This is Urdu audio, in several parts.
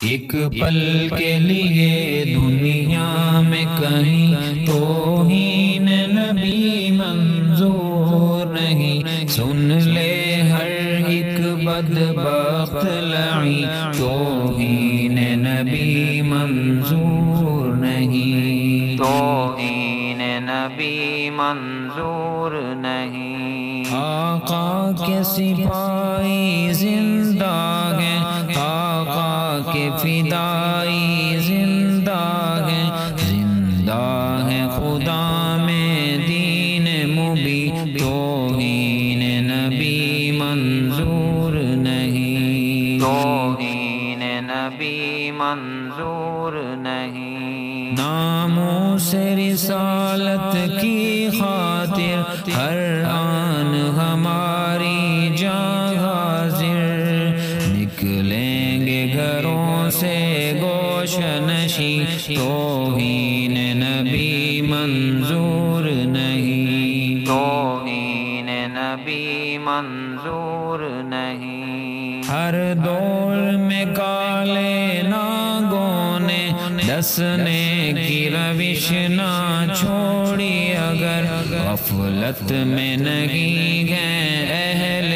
ایک پل کے لیے دنیا میں کہیں توہین نبی منظور نہیں، سن لے ہر ایک بدبخت لعین، توہین نبی منظور نہیں، توہین نبی منظور نہیں۔ آقا کے سپاہی زندہ ہیں، آقا کے فدائی زندہ ہیں، زندہ ہے خدا میں دین مبین، توہین نبی منظور نہیں، توہین نبی منظور نہیں۔ ناموس رسالت کی خاطر ہر آن ہماری جاں حاضر، نکلیں گے گھروں سے گوش نشیں، توہین نبی منظور نہیں، توہین نبی منظور نہیں۔ ہر دور میں کالے ناگوں نے ڈسنے کی روش نہ چھوڑی، اگر غفلت میں نہیں ہیں اہل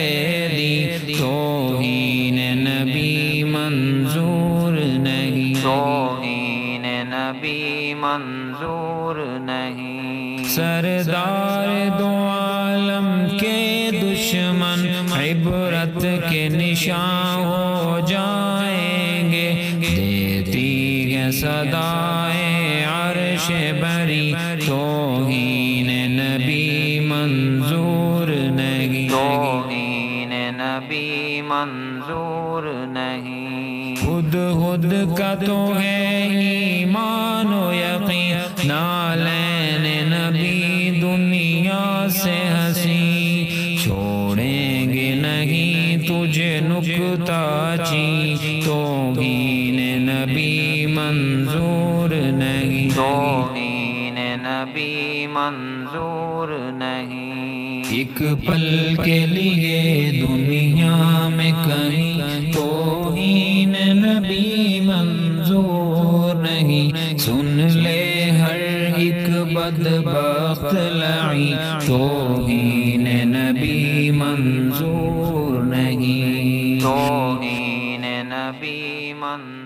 دین، توہین نبی منظور نہیں، توہین نبی منظور نہیں۔ سردار دو عالم کے دشمن عبرت کے نشان ہو جائیں گے، دیتی ہے صدائے عرش بری، توہین نبی منظور نہیں، توہین نبی منظور نہیں۔ خود خود کا تو ہے ایمان و یقین، نالین نبی دنیا سے ہنسی، چھوڑیں گے نہیں تجھے نکتہ چین، توہین نبی منظور نہیں، توہین نبی منظور نہیں۔ ایک پل کے لیے دنیا میں کہیں توہین نبی منظور نہیں، سن لے ہر ایک بدبخت لعین، توہین نبی منظور نہیں، توہین نبی منظور